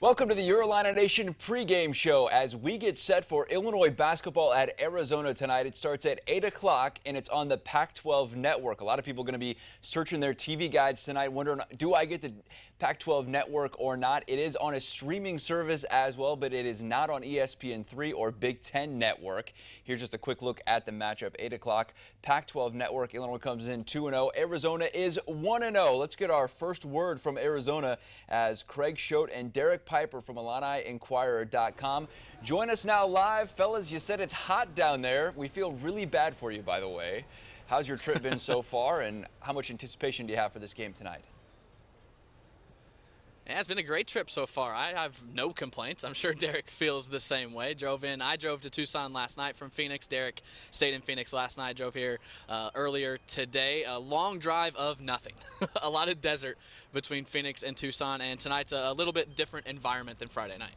Welcome to the Illini Nation pregame show as we get set for Illinois basketball at Arizona tonight. It starts at 8 o'clock and it's on the Pac-12 network. A lot of people are going to be searching their TV guides tonight, wondering, do I get the Pac-12 network or not? It is on a streaming service as well, but it is not on ESPN3 or Big Ten network. Here's just a quick look at the matchup. 8 o'clock, Pac-12 network. Illinois comes in 2-0. Arizona is 1-0. Let's get our first word from Arizona as Craig Choate and Derek Piper from IlliniInquirer.com join us now live. Fellas, you said it's hot down there. We feel really bad for you, by the way. How's your trip been so far, and how much anticipation do you have for this game tonight? Yeah, it's been a great trip so far. I have no complaints. I'm sure Derek feels the same way. I drove to Tucson last night from Phoenix. Derek stayed in Phoenix last night. Drove here earlier today. A long drive of nothing. A lot of desert between Phoenix and Tucson, and tonight's a little bit different environment than Friday night.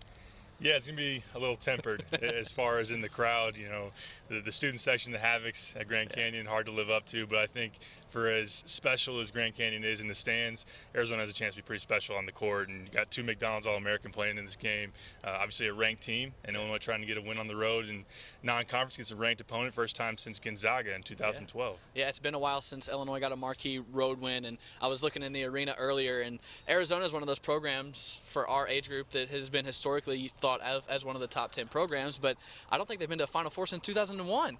Yeah, it's going to be a little tempered as far as in the crowd. You know, the student section, the Havocs at Grand Canyon, hard to live up to. But I think for as special as Grand Canyon is in the stands, Arizona has a chance to be pretty special on the court. And you got two McDonald's All-American playing in this game. Obviously a ranked team, and Illinois trying to get a win on the road. And non-conference against a ranked opponent, first time since Gonzaga in 2012. Yeah, it's been a while since Illinois got a marquee road win. And I was looking in the arena earlier, and Arizona is one of those programs for our age group that has been historically thought of as one of the top 10 programs, but I don't think they've been to a Final Four since 2001.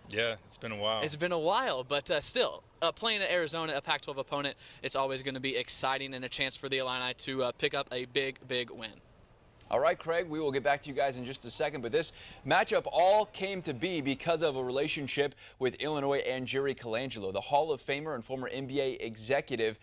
Yeah, it's been a while. It's been a while, but still, playing at Arizona, a Pac-12 opponent, it's always going to be exciting and a chance for the Illini to pick up a big, big win. All right, Craig, we will get back to you guys in just a second, but this matchup all came to be because of a relationship with Illinois and Jerry Colangelo, the Hall of Famer and former NBA executive.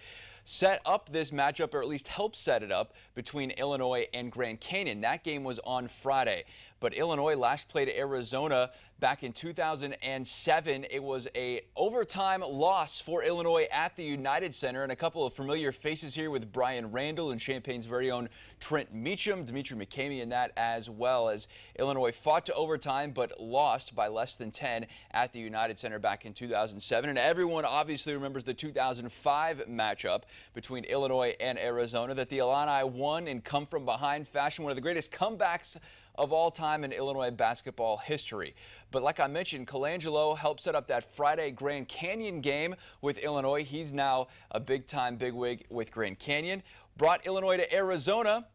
Set up this matchup, or at least helped set it up, between Illinois and Grand Canyon. That game was on Friday, but Illinois last played Arizona back in 2007. It was a overtime loss for Illinois at the United Center, and a couple of familiar faces here with Brian Randall and Champaign's very own Trent Meacham, Dimitri McCamey in that as well, as Illinois fought to overtime but lost by less than 10 at the United Center back in 2007. And everyone obviously remembers the 2005 matchup between Illinois and Arizona that the Illini won in come-from-behind fashion, one of the greatest comebacks of all time in Illinois basketball history. But like I mentioned, Colangelo helped set up that Friday Grand Canyon game with Illinois. He's now a big-time bigwig with Grand Canyon. Brought Illinois to Arizona,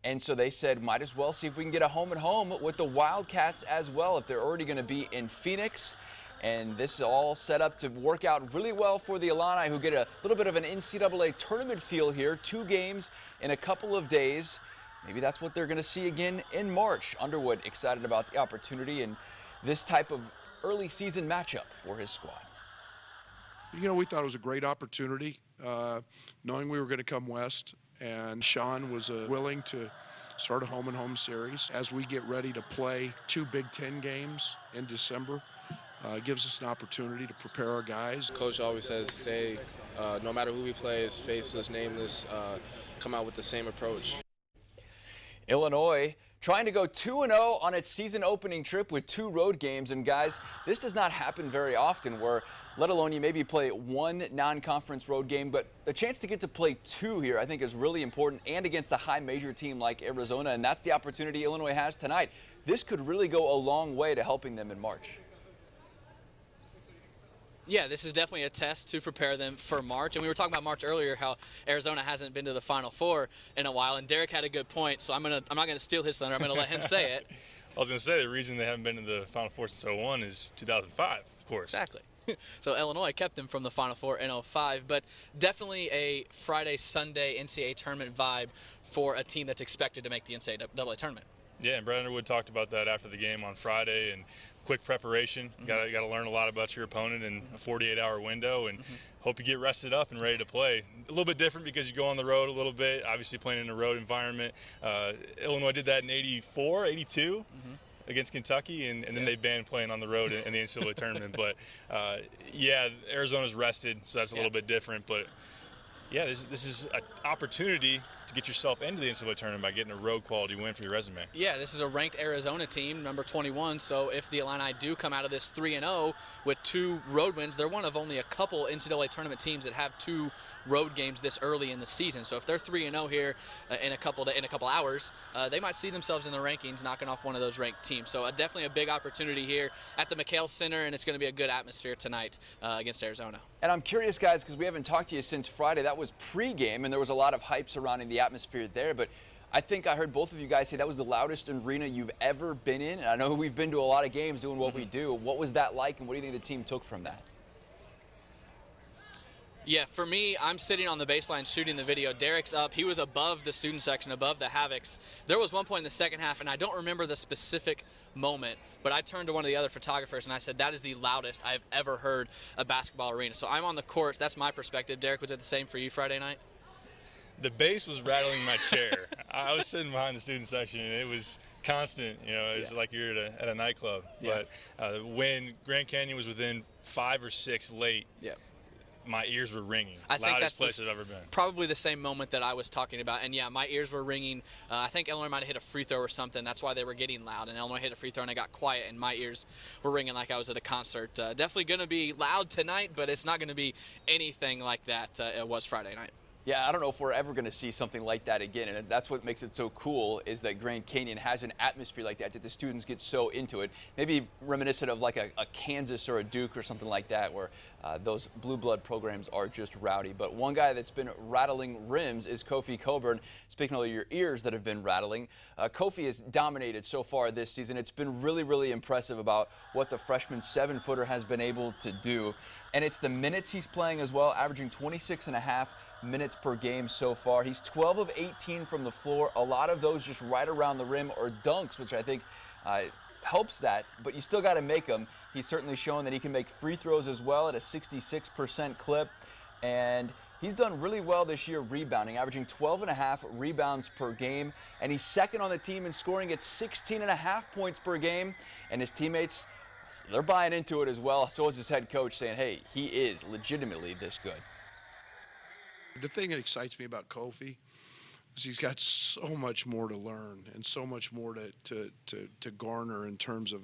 and so they said, might as well see if we can get a home-and-home with the Wildcats as well, if they're already going to be in Phoenix. And this is all set up to work out really well for the Illini, who get a little bit of an NCAA tournament feel here. 2 games in a couple of days. Maybe that's what they're going to see again in March. Underwood excited about the opportunity and this type of early season matchup for his squad. You know, we thought it was a great opportunity, knowing we were going to come west, and Sean was willing to start a home-and-home series as we get ready to play 2 Big Ten games in December. Gives us an opportunity to prepare our guys. Coach always says, no matter who we play, is faceless, nameless, come out with the same approach. Illinois trying to go 2-0 on its season opening trip with 2 road games. And guys, this does not happen very often, where let alone you maybe play 1 non-conference road game, but the chance to get to play 2 here I think is really important, and against a high major team like Arizona, and that's the opportunity Illinois has tonight. This could really go a long way to helping them in March. Yeah, this is definitely a test to prepare them for March. And we were talking about March earlier, how Arizona hasn't been to the Final Four in a while. And Derek had a good point, so I'm not going to steal his thunder. I'm going to let him say it. I was going to say the reason they haven't been to the Final Four since 2001 is 2005, of course. Exactly. So Illinois kept them from the Final Four in 2005, but definitely a Friday-Sunday NCAA tournament vibe for a team that's expected to make the NCAA tournament. Yeah, and Bret Underwood talked about that after the game on Friday, and quick preparation. Got to learn a lot about your opponent in a 48-hour window, and hope you get rested up and ready to play. A little bit different because you go on the road a little bit, obviously playing in a road environment. Illinois did that in 84, 82. Against Kentucky, and then they banned playing on the road in the NCAA tournament. But, yeah, Arizona's rested, so that's a little bit different. But, yeah, this is an opportunity to to get yourself into the NCAA tournament by getting a road quality win for your resume. Yeah, this is a ranked Arizona team, number 21. So if the Illini do come out of this 3-0 with 2 road wins, they're one of only a couple NCAA tournament teams that have 2 road games this early in the season. So if they're 3-0 here in a couple hours, they might see themselves in the rankings knocking off one of those ranked teams. So definitely a big opportunity here at the McHale Center, and it's going to be a good atmosphere tonight against Arizona. And I'm curious, guys, because we haven't talked to you since Friday. That was pregame, and there was a lot of hype surrounding the atmosphere there. But I think I heard both of you guys say that was the loudest arena you've ever been in. And I know we've been to a lot of games doing what we do. What was that like, and what do you think the team took from that? Yeah, for me, I'm sitting on the baseline shooting the video. Derek's up. He was above the student section, above the Havocs. There was one point in the second half, and I don't remember the specific moment, but I turned to one of the other photographers, and I said, that is the loudest I've ever heard a basketball arena. So I'm on the court. That's my perspective. Derek, was it the same for you Friday night? The bass was rattling my chair. I was sitting behind the student section, and it was constant. You know, it was like you're at a nightclub. Yeah. But when Grand Canyon was within 5 or 6 late, my ears were ringing. I think Loudest that's place I've ever been. Probably the same moment that I was talking about. And yeah, my ears were ringing. I think Illinois might have hit a free throw or something. That's why they were getting loud. And Illinois hit a free throw, and I got quiet, and my ears were ringing like I was at a concert. Definitely going to be loud tonight, but it's not going to be anything like that it was Friday night. Yeah, I don't know if we're ever going to see something like that again, and that's what makes it so cool, is that Grand Canyon has an atmosphere like that the students get so into it. Maybe reminiscent of like a Kansas or a Duke or something like that, where those blue blood programs are just rowdy. But one guy that's been rattling rims is Kofi Cockburn. Speaking of your ears that have been rattling, Kofi has dominated so far this season. It's been really, really impressive about what the freshman 7-footer has been able to do. And it's the minutes he's playing as well, averaging 26.5 minutes per game so far. He's 12 of 18 from the floor, a lot of those just right around the rim or dunks, which I think helps that, but you still got to make them. He's certainly shown that he can make free throws as well at a 66% clip, and he's done really well this year rebounding, averaging 12.5 rebounds per game, and he's second on the team in scoring at 16.5 points per game, and his teammates, they're buying into it as well. So is his head coach, saying, hey, he is legitimately this good. The thing that excites me about Kofi is he's got so much more to learn and so much more to garner in terms of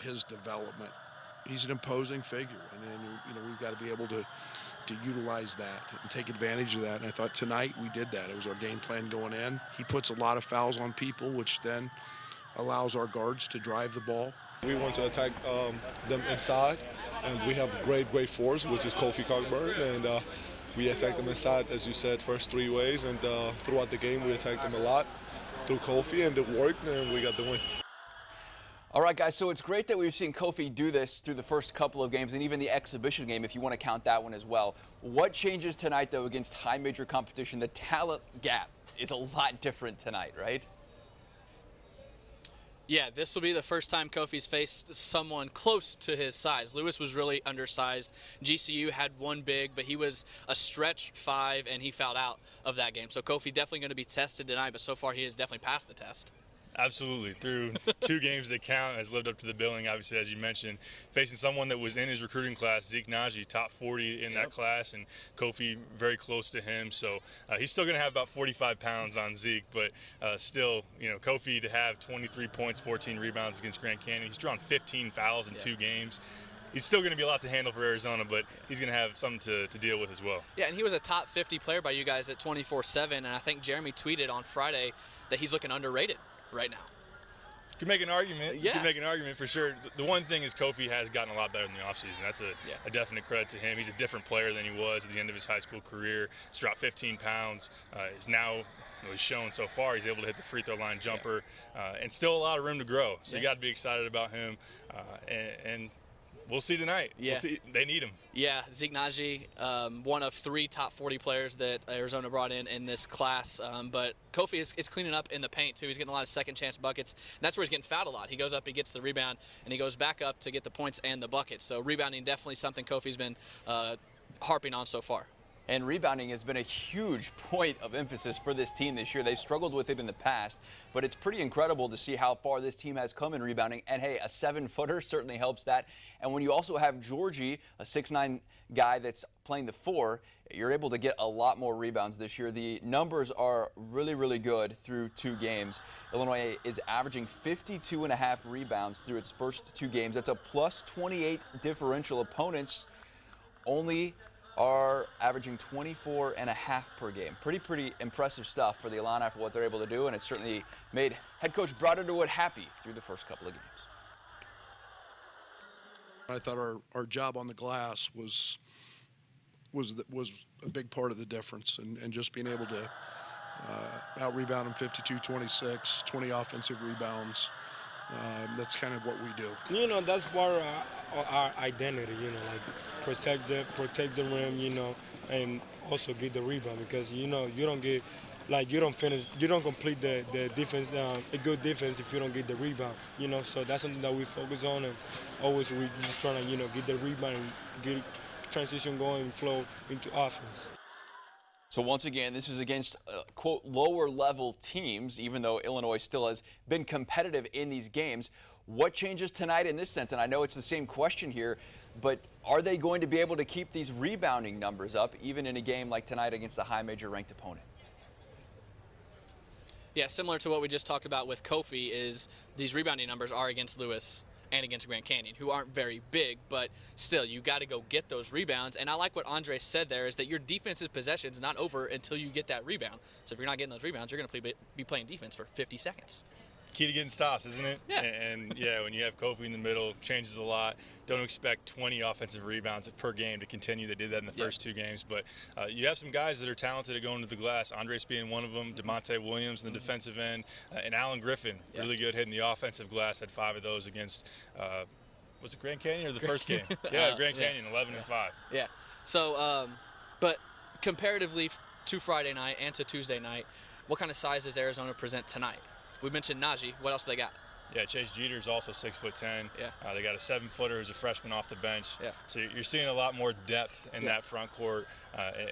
his development. He's an imposing figure, and you know, we've got to be able to utilize that and take advantage of that. And I thought tonight we did that. It was our game plan going in. He puts a lot of fouls on people, which then allows our guards to drive the ball. We want to attack them inside, and we have great force, which is Kofi Cockburn, and we attacked them inside, as you said, first 3 ways, and throughout the game we attacked them a lot through Kofi, and it worked, and we got the win. All right, guys, so it's great that we've seen Kofi do this through the first couple of games and even the exhibition game, if you want to count that one as well. What changes tonight, though, against high major competition? The talent gap is a lot different tonight, right? Yeah, this will be the first time Kofi's faced someone close to his size. Lewis was really undersized. GCU had one big, but he was a stretch 5, and he fouled out of that game. So Kofi definitely going to be tested tonight, but so far he has definitely passed the test. Absolutely. Through 2 games that count, has lived up to the billing, obviously, as you mentioned. Facing someone that was in his recruiting class, Zeke Naji, top 40 in that class, and Kofi very close to him. So he's still going to have about 45 pounds on Zeke, but still, you know, Kofi to have 23 points, 14 rebounds against Grand Canyon. He's drawn 15 fouls in 2 games. He's still going to be a lot to handle for Arizona, but he's going to have something to deal with as well. Yeah, and he was a top 50 player by you guys at 24/7, and I think Jeremy tweeted on Friday that he's looking underrated right now. You can make an argument. Yeah. You can make an argument for sure. The one thing is Kofi has gotten a lot better in the offseason. That's a definite credit to him. He's a different player than he was at the end of his high school career. He's dropped 15 pounds. Is now, he's shown so far, he's able to hit the free throw line jumper, and still a lot of room to grow. So you got to be excited about him. And we'll see tonight. Yeah. We'll see. They need him. Yeah, Zeke Naji, one of 3 top 40 players that Arizona brought in this class. But Kofi is cleaning up in the paint, too. He's getting a lot of second-chance buckets. And that's where he's getting fouled a lot. He goes up, he gets the rebound, and he goes back up to get the points and the buckets. So rebounding definitely something Kofi's been harping on so far. And rebounding has been a huge point of emphasis for this team this year. They've struggled with it in the past, but it's pretty incredible to see how far this team has come in rebounding. And hey, a 7-footer certainly helps that. And when you also have Georgie, a 6'9" guy that's playing the 4, you're able to get a lot more rebounds this year. The numbers are really, really good through 2 games. Illinois is averaging 52.5 rebounds through its first 2 games. That's a plus 28 differential. Opponents only are averaging 24.5 per game. Pretty impressive stuff for the Illini for what they're able to do, and it certainly made head coach Bret happy through the first couple of games. I thought our job on the glass was a big part of the difference, and just being able to out-rebound them 52-26, 20 offensive rebounds. That's kind of what we do. You know, that's part of our identity, you know, like protect the rim, you know, and also get the rebound, because, you know, you don't get, like, you don't complete the defense, a good defense if you don't get the rebound, you know. So that's something that we focus on, and always we just trying to, you know, get the rebound and get transition going and flow into offense. So once again, this is against, quote, lower-level teams, even though Illinois still has been competitive in these games. What changes tonight in this sense? And I know it's the same question here, but are they going to be able to keep these rebounding numbers up, even in a game like tonight against a high major-ranked opponent? Yeah, similar to what we just talked about with Kofi, is these rebounding numbers are against Lewis and against Grand Canyon, who aren't very big, but still, you got to go get those rebounds. And I like what Andre said there, is that your defensive possession is not over until you get that rebound. So if you're not getting those rebounds, you're going to be playing defense for 50 seconds. Key to getting stops, isn't it? Yeah. And yeah, when you have Kofi in the middle, changes a lot. Don't expect 20 offensive rebounds per game to continue. They did that in the first 2 games. But you have some guys that are talented at going to the glass. Andres being one of them, DeMonte Williams in the defensive end, and Alan Griffin, really good hitting the offensive glass. Had 5 of those against, was it Grand Canyon or the first game? Yeah, Grand Canyon, 11 and 5. Yeah. So, but comparatively to Friday night and to Tuesday night, what kind of size does Arizona present tonight? We mentioned Najee. What else do they got? Yeah, Chase Jeter's also 6'10". Yeah. They got a 7-footer who's a freshman off the bench. Yeah. So you're seeing a lot more depth in that front court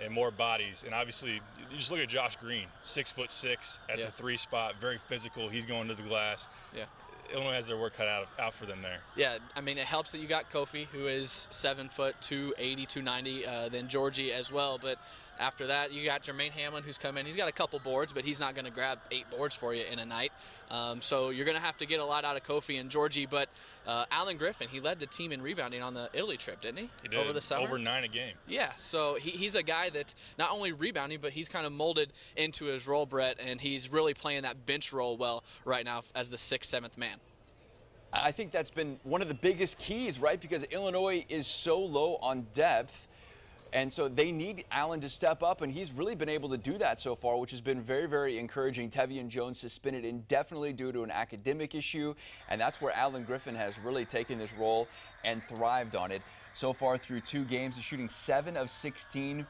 and more bodies. And obviously, you just look at Josh Green, 6'6" at the 3 spot, very physical. He's going to the glass. Yeah. Illinois has their work cut out for them there. Yeah, I mean, it helps that you got Kofi, who is 7 foot, 280, 290, then Georgie as well. But after that, you got Jermaine Hamlin, who's come in. He's got a couple boards, but he's not going to grab 8 boards for you in a night. So you're going to have to get a lot out of Kofi and Georgie. But Alan Griffin, he led the team in rebounding on the Italy trip, didn't he? He did. Over the summer. Over 9 a game. Yeah, so he's a guy that's not only rebounding, but he's kind of molded into his role, Bret, and he's really playing that bench role well right now as the 6th, 7th man. I think that's been one of the biggest keys, right? Because Illinois is so low on depth, and so they need Allen to step up, and he's really been able to do that so far, which has been very, very encouraging. Tevian Jones suspended indefinitely due to an academic issue, and that's where Alan Griffin has really taken this role and thrived on it. So far through 2 games, he's shooting 7 of 16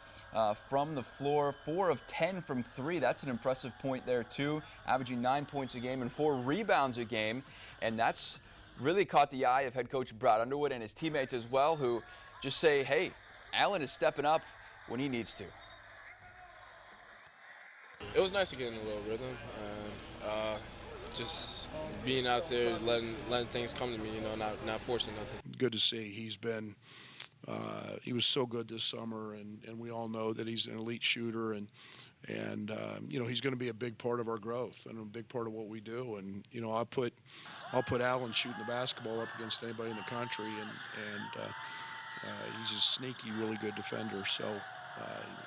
from the floor, 4 of 10 from 3. That's an impressive point there, too, averaging 9 points a game and 4 rebounds a game, and that's really caught the eye of head coach Bret Underwood and his teammates as well, who just say, hey, Allen is stepping up when he needs to. It was nice to get in a little rhythm and just being out there, letting things come to me, you know, not forcing nothing. Good to see. He was so good this summer, and we all know that he's an elite shooter, and you know, he's going to be a big part of our growth and a big part of what we do. And you know, I'll put Allen shooting the basketball up against anybody in the country, and he's a sneaky, really good defender. So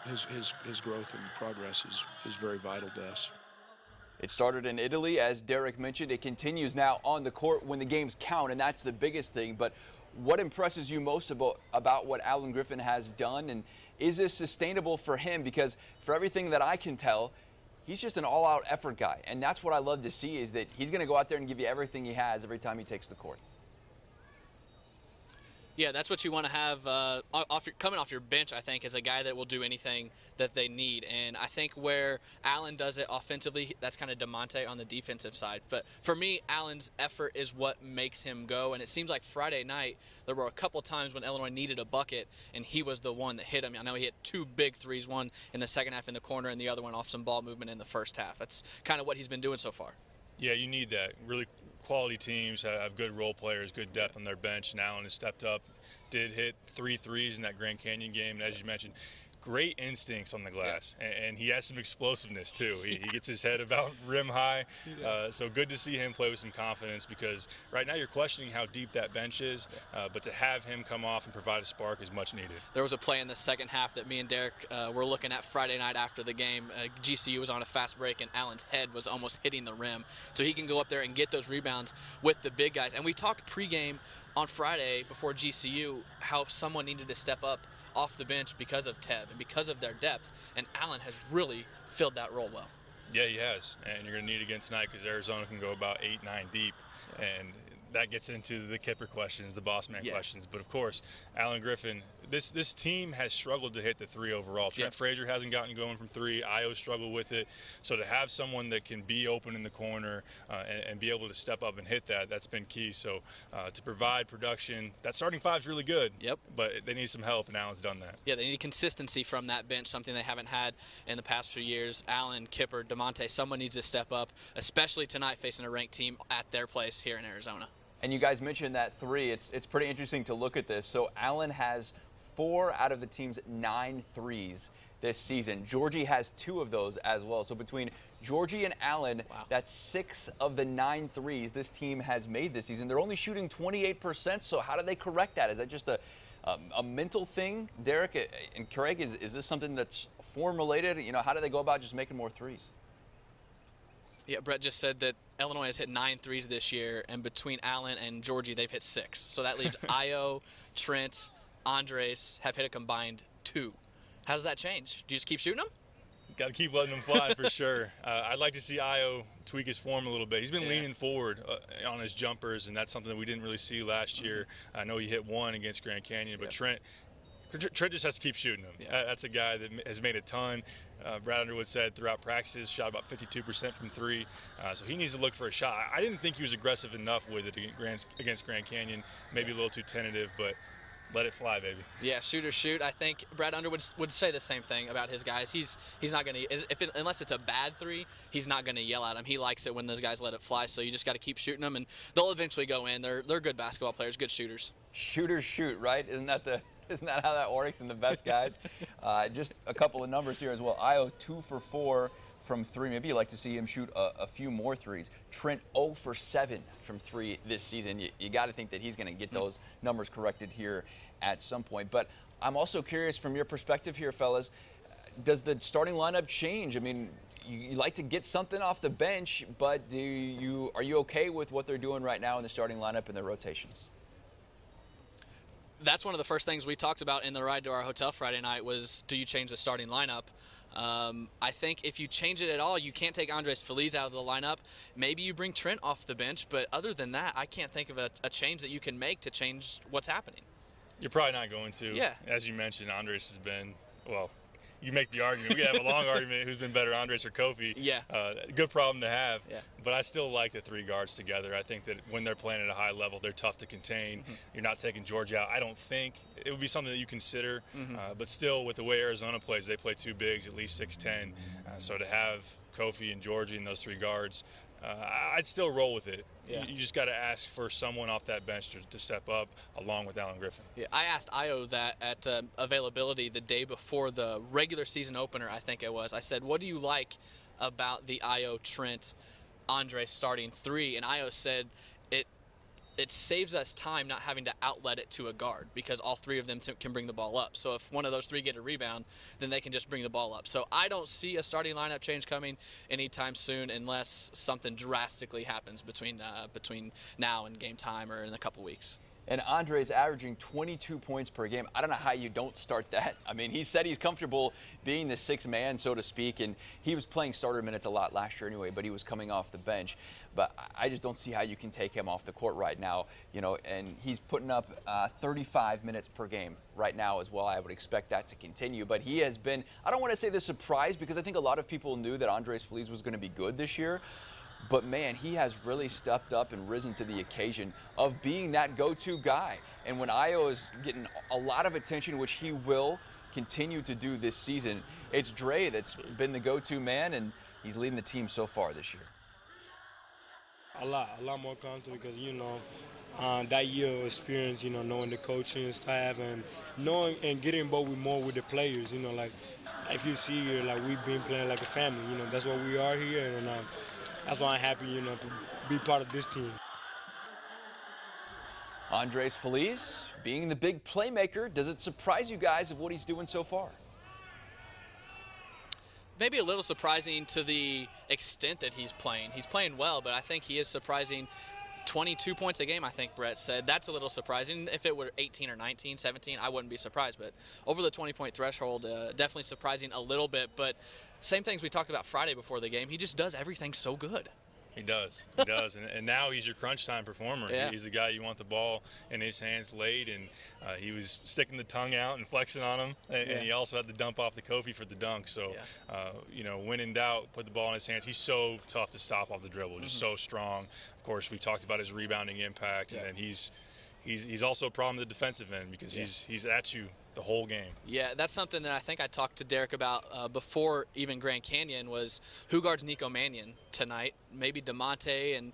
his growth and progress is very vital to us. It started in Italy, as Derek mentioned. It continues now on the court when the games count, and that's the biggest thing. But what impresses you most about what Alan Griffin has done, and is this sustainable for him? Because for everything that I can tell, he's just an all-out effort guy, and that's what I love to see, is that he's going to go out there and give you everything he has every time he takes the court. Yeah, that's what you want to have coming off your bench, I think, is a guy that will do anything that they need. And I think where Allen does it offensively, that's kind of DeMonte on the defensive side. But for me, Allen's effort is what makes him go. And it seems like Friday night, there were a couple times when Illinois needed a bucket, and he was the one that hit him. I know he hit 2 big threes, one in the second half in the corner and the other one off some ball movement in the first half. That's kind of what he's been doing so far. Yeah, you need that. Really quality teams have good role players, good depth on their bench. And Allen has stepped up, did hit 3 threes in that Grand Canyon game. And as you mentioned, great instincts on the glass, and he has some explosiveness too. He gets his head about rim high, so good to see him play with some confidence, because right now you're questioning how deep that bench is, but to have him come off and provide a spark is much needed. There was a play in the second half that me and Derek were looking at Friday night after the game. GCU was on a fast break, and Allen's head was almost hitting the rim, so he can go up there and get those rebounds with the big guys. And we talked pregame on Friday before GCU how someone needed to step up off the bench because of Teb and because of their depth, and Allen has really filled that role well. Yeah, he has, and you're going to need it again tonight, because Arizona can go about 8-9 deep, and that gets into the Kipper questions, the boss man questions. But of course, Allen Griffin, this team has struggled to hit the 3 overall. Trent Frazier hasn't gotten going from 3. Io struggled with it. So to have someone that can be open in the corner and be able to step up and hit that's been key. So to provide production, that starting 5 is really good. But they need some help, and Allen's done that. Yeah, they need consistency from that bench, something they haven't had in the past few years. Allen, Kipper, DeMonte, someone needs to step up, especially tonight facing a ranked team at their place here in Arizona. And you guys mentioned that 3. It's pretty interesting to look at this. So Allen has 4 out of the team's 9 threes this season. Georgie has 2 of those as well. So between Georgie and Allen, that's 6 of the 9 threes this team has made this season. They're only shooting 28%. So how do they correct that? Is that just a mental thing, Derek and Craig? Is this something that's form related? You know, how do they go about just making more threes? Yeah, Bret just said that Illinois has hit 9 threes this year, and between Allen and Georgie, they've hit 6. So that leaves Io, Trent, Andres have hit a combined 2. How does that change? Do you just keep shooting them? Got to keep letting them fly for sure. I'd like to see Io tweak his form a little bit. He's been leaning forward on his jumpers, and that's something that we didn't really see last year. I know he hit 1 against Grand Canyon, but Trent just has to keep shooting them. That's a guy that has made a ton. Brad Underwood said throughout practices, shot about 52% from 3. So he needs to look for a shot. I didn't think he was aggressive enough with it against Grand Canyon. Maybe a little too tentative, but let it fly, baby. Yeah, shoot or shoot. I think Brad Underwood would say the same thing about his guys. He's not going to, unless it's a bad 3, he's not going to yell at him. He likes it when those guys let it fly. So you just got to keep shooting them, and they'll eventually go in. They're good basketball players, good shooters. Shooters shoot, right? Isn't that how that works in the best guys? Just a couple of numbers here as well. Io 2 for 4 from 3. Maybe you'd like to see him shoot a few more threes. Trent 0 for 7 from 3 this season. You got to think that he's going to get those numbers corrected here at some point. But I'm also curious from your perspective here, fellas, does the starting lineup change? I mean, you like to get something off the bench, but are you okay with what they're doing right now in the starting lineup and their rotations? That's one of the first things we talked about in the ride to our hotel Friday night was, do you change the starting lineup? I think if you change it at all, you can't take Andres Felizs out of the lineup. Maybe you bring Trent off the bench, but other than that, I can't think of a change that you can make to change what's happening. You're probably not going to. Yeah. As you mentioned, Andres has been, well, you make the argument. We could have a long argument who's been better, Andres or Kofi. Yeah. Good problem to have. Yeah. But I still like the 3 guards together. I think that when they're playing at a high level, they're tough to contain. You're not taking George out. I don't think it would be something that you consider. But still, with the way Arizona plays, they play 2 bigs, at least 6'10". So to have Kofi and Georgie and those 3 guards, I'd still roll with it. Yeah. You just got to ask for someone off that bench to step up along with Allen Griffin. Yeah, I asked Io that at availability the day before the regular season opener, I think it was. I said, what do you like about the Io, Trent, Andre starting 3? And Io said it saves us time not having to outlet it to a guard because all 3 of them can bring the ball up. So if one of those 3 get a rebound, then they can just bring the ball up. So I don't see a starting lineup change coming anytime soon unless something drastically happens between now and game time or in a couple weeks. and Andre's averaging 22 points per game. I don't know how you don't start that. I mean, he said he's comfortable being the sixth man, so to speak, and he was playing starter minutes a lot last year anyway, but he was coming off the bench. But I just don't see how you can take him off the court right now, you know, and he's putting up 35 minutes per game right now as well. I would expect that to continue, but he has been, I don't want to say the surprise, because I think a lot of people knew that Andres Felizs was going to be good this year. But, man, he has really stepped up and risen to the occasion of being that go-to guy. And when Ayo is getting a lot of attention, which he will continue to do this season, it's Dre that's been the go-to man, and he's leading the team so far this year. A lot more comfortable because, you know, that year of experience, you know, knowing the coaching staff and knowing and getting involved with the players, you know, like if you see here, like we've been playing like a family, you know, that's what we are here, and that's why I'm happy, you know, to be part of this team. Andres Felizs being the big playmaker, does it surprise you guys of what he's doing so far? Maybe a little surprising to the extent that he's playing. He's playing well, but I think he is surprising. 22 points a game, I think Bret said. That's a little surprising. If it were 18 or 19, 17, I wouldn't be surprised. But over the 20-point threshold, definitely surprising a little bit. But same things we talked about Friday before the game. He just does everything so good. He does. He does. And now he's your crunch time performer. Yeah. He's the guy you want the ball in his hands late, and he was sticking the tongue out and flexing on him. And he also had to dump off the Kofi for the dunk. So, you know, when in doubt, put the ball in his hands. He's so tough to stop off the dribble, just so strong. Of course, we talked about his rebounding impact, and then he's also a problem at the defensive end because he's at you the whole game. Yeah, that's something that I think I talked to Derek about before even Grand Canyon was who guards Nico Mannion tonight. Maybe DeMonte, and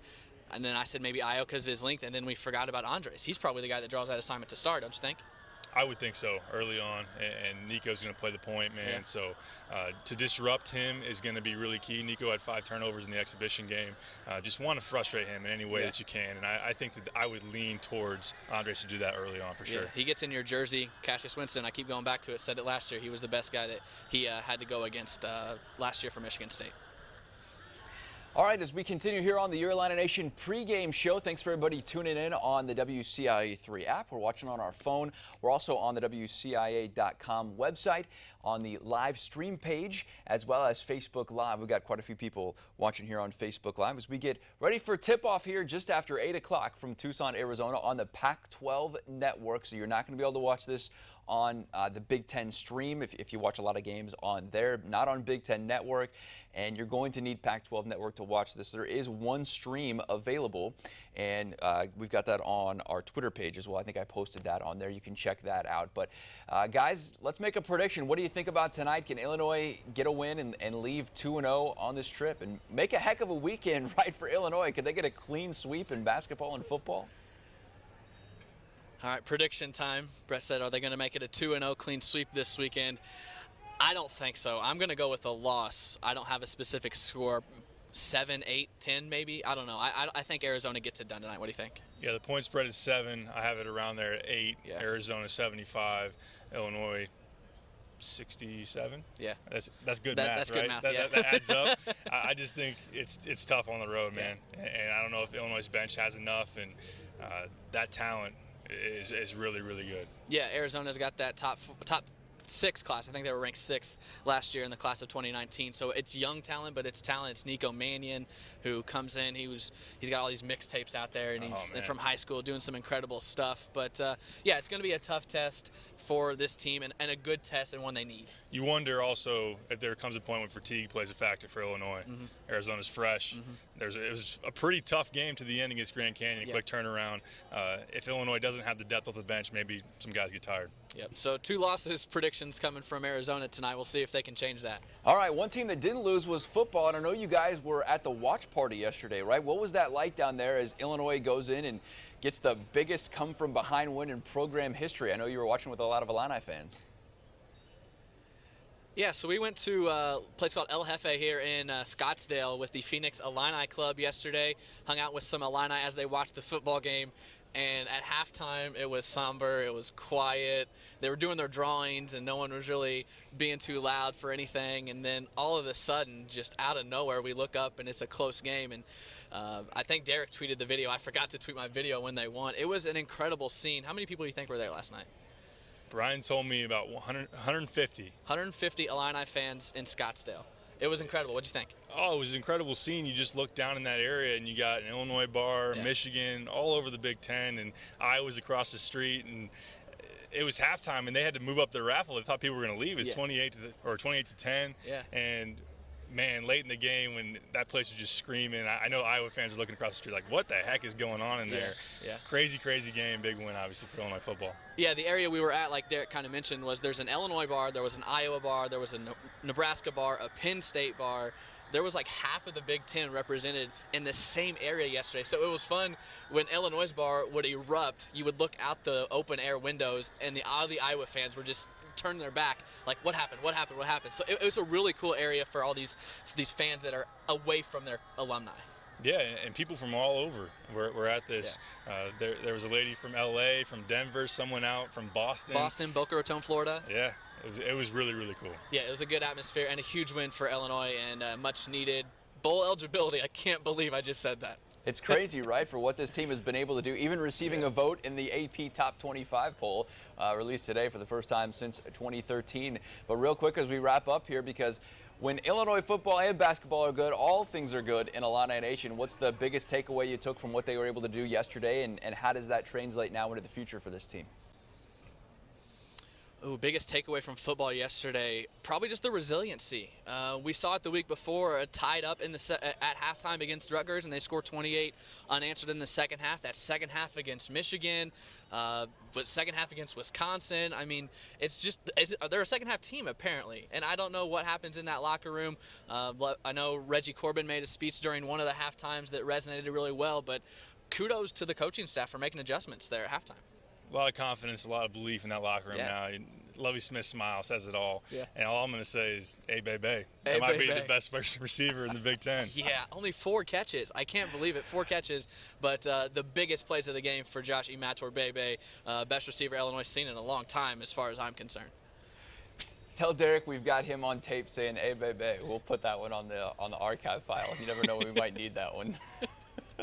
then I said maybe Ayo because of his length, and then we forgot about Andres. He's probably the guy that draws that assignment to start, don't you think? I would think so early on, and Nico's going to play the point man. Yeah. So to disrupt him is going to be really key. Nico had 5 turnovers in the exhibition game. Just want to frustrate him in any way that you can, and I think that I would lean towards Andres to do that early on for sure. He gets in your jersey. Cassius Winston, I keep going back to it, said it last year. He was the best guy that he had to go against last year for Michigan State. All right, as we continue here on the Your Illini Nation pregame show, thanks for everybody tuning in on the WCIA3 app. We're watching on our phone. We're also on the WCIA.com website, on the live stream page, as well as Facebook Live. We've got quite a few people watching here on Facebook Live as we get ready for tip-off here just after 8 o'clock from Tucson, Arizona on the Pac-12 network. So you're not going to be able to watch this on the Big Ten stream if you watch a lot of games on there, not on Big Ten Network, and you're going to need Pac-12 Network to watch this. There is one stream available, and we've got that on our Twitter page as well. I think I posted that on there. You can check that out. But guys, let's make a prediction. What do you think about tonight? Can Illinois get a win and leave 2-0 on this trip and make a heck of a weekend right for Illinois? Could they get a clean sweep in basketball and football? All right, prediction time. Bret said, are they going to make it a 2-0 clean sweep this weekend? I don't think so. I'm going to go with a loss. I don't have a specific score. 7, 8, 10 maybe. I don't know. I think Arizona gets it done tonight. What do you think? Yeah, the point spread is 7. I have it around there at 8. Yeah. Arizona 75. Illinois 67. Yeah. That's good math, that's right? good math, that adds up. I just think it's tough on the road, man. And I don't know if Illinois' bench has enough, and that talent is really, really good. Yeah, Arizona's got that top 6 class. I think they were ranked 6th last year in the class of 2019. So it's young talent, but it's talent. It's Nico Mannion who comes in. He's got all these mixtapes out there, and he's from high school doing some incredible stuff. But yeah, it's going to be a tough test for this team and a good test and one they need. You wonder also if there comes a point when fatigue plays a factor for Illinois. Arizona's fresh. It was a pretty tough game to the end against Grand Canyon, quick turnaround. If Illinois doesn't have the depth of the bench, maybe some guys get tired. Yep. So 2 losses predictions coming from Arizona tonight. We'll see if they can change that. All right, one team that didn't lose was football, and I know you guys were at the watch party yesterday, right? What was that like down there as Illinois goes in and gets the biggest come-from-behind win in program history? I know you were watching with a lot of Illini fans. Yeah, so we went to a place called El Jefe here in Scottsdale with the Phoenix Illini Club yesterday. Hung out with some Illini as they watched the football game. And at halftime, it was somber, it was quiet. They were doing their drawings, and no one was really being too loud for anything. And then all of a sudden, just out of nowhere, we look up, and it's a close game. And I think Derek tweeted the video. I forgot to tweet my video when they won. It was an incredible scene. How many people do you think were there last night? Brian told me about 150. 150 Illini fans in Scottsdale. It was incredible. What'd you think? Oh, it was an incredible scene. You just look down in that area, and you got an Illinois bar, Yeah. Michigan, all over the Big Ten, and Iowa's across the street. And it was halftime, and they had to move up their raffle. They thought people were going to leave. It's 28 to 10. Yeah. And man, late in the game when that place was just screaming, I know Iowa fans are looking across the street like, what the heck is going on in there? Yeah. Crazy, crazy game. Big win, obviously, for Illinois football. Yeah, the area we were at, like Derek kind of mentioned, was there's an Illinois bar, there was an Iowa bar, there was a Nebraska bar, a Penn State bar. There was like half of the Big Ten represented in the same area yesterday. So it was fun when Illinois' bar would erupt. You would look out the open air windows, and all the Iowa fans were just turning their back, like, what happened? What happened? What happened? So it was a really cool area for all these fans that are away from their alumni. Yeah, and people from all over were at this. Yeah. There was a lady from L.A., from Denver, someone out from Boston. Boca Raton, Florida. Yeah, it was really, really cool. Yeah, it was a good atmosphere and a huge win for Illinois and much needed bowl eligibility. I can't believe I just said that. It's crazy, right, for what this team has been able to do, even receiving a vote in the AP Top 25 poll released today for the first time since 2013. But real quick as we wrap up here, because when Illinois football and basketball are good, all things are good in Illini Nation. What's the biggest takeaway you took from what they were able to do yesterday, and how does that translate now into the future for this team? Ooh, biggest takeaway from football yesterday, probably just the resiliency. We saw it the week before, tied up in at halftime against Rutgers, and they scored 28 unanswered in the second half. That second half against Michigan, but second half against Wisconsin. I mean, it's just they're a second half team apparently, and I don't know what happens in that locker room. I know Reggie Corbin made a speech during one of the half times that resonated really well, but kudos to the coaching staff for making adjustments there at halftime. A lot of confidence, a lot of belief in that locker room now. Lovie Smith's smile says it all. Yeah. And all I'm going to say is, hey, baby. Hey, That might baby. be the best receiver in the Big Ten. Yeah, only 4 catches. I can't believe it. 4 catches, but the biggest plays of the game for Josh Imator-Bebe, best receiver Illinois seen in a long time as far as I'm concerned. Tell Derek we've got him on tape saying, hey, baby. We'll put that one on the archive file. You never know when we might need that one.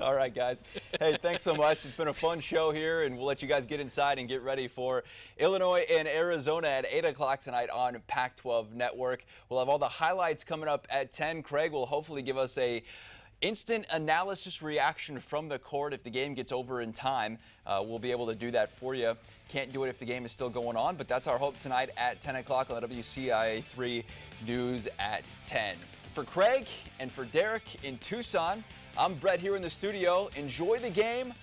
All right, guys. Hey, thanks so much. It's been a fun show here, and we'll let you guys get inside and get ready for Illinois and Arizona at 8 o'clock tonight on Pac-12 Network. We'll have all the highlights coming up at 10. Craig will hopefully give us a instant analysis reaction from the court if the game gets over in time. We'll be able to do that for you. Can't do it if the game is still going on, but that's our hope tonight at 10 o'clock on the WCIA 3 News at 10. For Craig and for Derek in Tucson, I'm Bret here in the studio. Enjoy the game.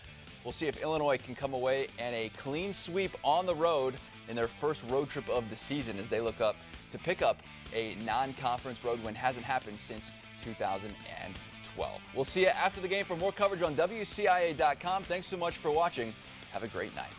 We'll see if Illinois can come away and a clean sweep on the road in their first road trip of the season as they look up to pick up a non-conference road win. Hasn't happened since 2012. We'll see you after the game for more coverage on WCIA.com. Thanks so much for watching. Have a great night.